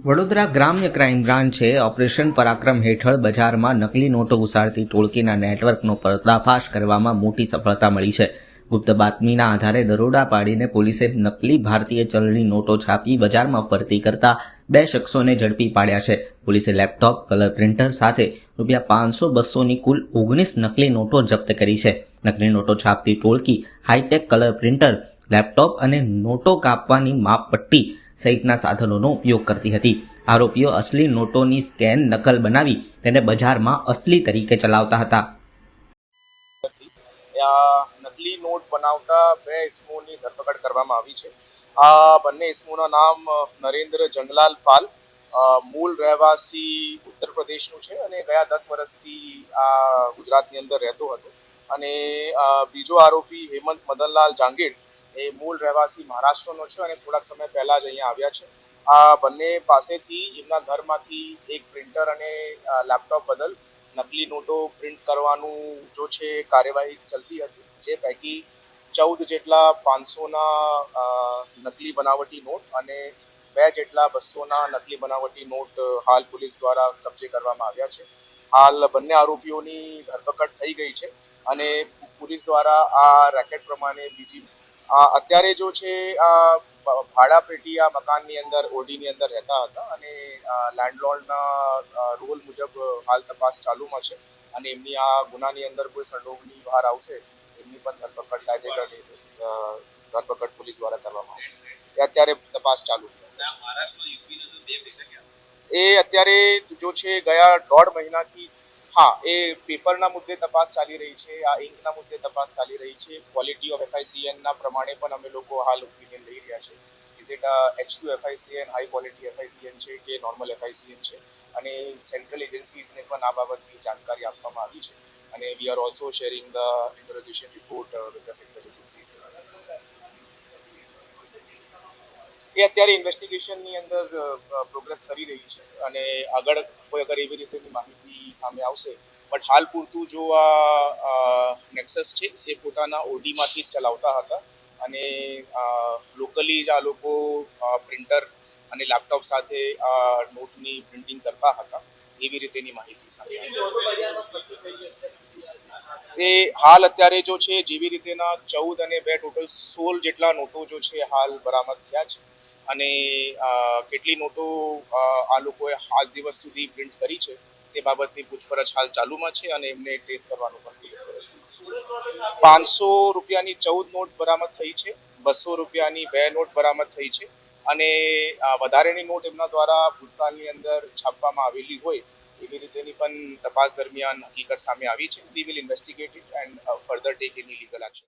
વડોદરા ગ્રામ્ય crime બ્રાન્ચે operation પરાક્રમ હેઠળ બજારમાં નકલી નોટો ઉછાળતી ટોળકીના નેટવર્કનો પર્દાફાશ કરવામાં મોટી સફળતા મળી છે. ગુપ્ત બાતમીના આધારે દરોડા પાડીને પોલીસે નકલી ભારતીય ચલણી નોટો છાપી બજારમાં ફરતી કરતા 2 શખ્સોને ઝડપી પાડ્યા છે. પોલીસે લેપટોપ, કલર પ્રિન્ટર સાથે ₹500-200ની કુલ 19 નકલી નોટો જપ્ત કરી છે. નકલી નોટો છાપતી ટોળકી હાઈટેક કલર પ્રિન્ટર, લેપટોપ અને નોટો કાપવાની માપપટ્ટી સહિતના સાધનોનો ઉપયોગ કરતી હતી. આરોપીઓ અસલી નોટોની સ્કેન નકલ બનાવી તેને બજારમાં અસલી તરીકે ચલાવતા હતા. નકલી નોટ બનાવતા 2 ઇસમોની ધરપકડ કરવામાં આવી છે. આ બંને ઇસમોના નામ નરેન્દ્ર જંગલાલ પાલ, મૂળ રહેવાસી ઉત્તર પ્રદેશનું છે અને ગયા 10 વર્ષથી આ ગુજરાતની અંદર રહેતો હતો. અને બીજો આરોપી હેમંત મદનલાલ જાંગીડ એ મૂળ રહેવાસી મહારાષ્ટ્રનો છે અને થોડાક સમય પહેલા જ અહીંયા આવ્યા છે. આ બંને પાસેથી એમના ઘરમાંથી એક પ્રિન્ટર અને લેપટોપ બદલ નકલી નોટો પ્રિન્ટ કરવાનું જો છે કાર્યવાહી ચાલતી હતી, જે પૈકી 14 જેટલા 500ના નકલી બનાવટી નોટ અને 2 જેટલા 200ના નકલી બનાવટી નોટ હાલ પોલીસ દ્વારા કબજે કરવામાં આવ્યા છે. હાલ બંને આરોપીઓની ધરપકડ થઈ ગઈ છે અને પોલીસ દ્વારા આ રેકેટ પ્રમાણે બીજી અત્યારે જો છે ભાડા પેટી આ મકાનની અંદર ઓડીની અંદર રહેતા હતા અને લેન્ડલોર્ડના રૂલ મુજબ હાલ તપાસ ચાલુમાં છે અને એમની આ ગુનાની અંદર કોઈ સંડોવણી બહાર આવશે એમની પણ ધરપકડ કાયદેસરની ધરપકડ પોલીસ દ્વારા કરવામાં આવશે. એ અત્યારે તપાસ ચાલુ છે. એ અત્યારે જો છે ગયા 1.5 મહિનાથી એ પેપરના મુદ્દે તપાસ ચાલી રહી છે, આ ઇંકના મુદ્દે તપાસ ચાલી રહી છે. ક્વોલિટી ઓફ FICNના પ્રમાણે પણ અમે લોકો હાલ ઓપિનિયન લઈ રહ્યા છે. Is it HQ FICN, high quality FICN છે કે નોર્મલ FICN છે, અને સેન્ટ્રલ એજન્સીઝને પણ આ બાબતની જાણકારી આપવામાં આવી છે અને we are also sharing the interrogation report with the central agencies. એ અત્યારે ઇન્વેસ્ટિગેશનની અંદર પ્રોગ્રેસ કરી રહી છે અને આગળ કોઈ અગર એવી રીતેની માહિતી સામે આવશે, બટ હાલ પૂરતું જો આ નેક્સસ છે એ પોતાના ઓડીમાંથી જ ચલાવતા હતા અને લોકલી જ આ લોકો પ્રિન્ટર અને લેપટોપ સાથે આ નોટની પ્રિન્ટિંગ કરતા હતા, એવી રીતેની માહિતી સામે આવી. એ હાલ અત્યારે જો છે જેવી રીતેના 14 અને 2 ટોટલ 16 જેટલા નોટો જો છે હાલ બરામદ થયા છે અને કેટલી નોટો આ લોકોએ હાલ દિવસ સુધી પ્રિન્ટ કરી છે તે બાબતની પૂછપરછ હાલ ચાલુમાં છે અને એમને ટ્રેસ કરવાનું પણ પોલીસ કરે છે. ₹500ની 14 નોટ બરામદ થઈ છે, ₹200ની 2 નોટ બરામદ થઈ છે અને વધારેની નોટ એમના દ્વારા ભૂતકાળની અંદર છાપવામાં આવેલી હોય એવી રીતેની પણ તપાસ દરમિયાન હકીકત સામે આવી છે. We will investigate it and further take any legal action.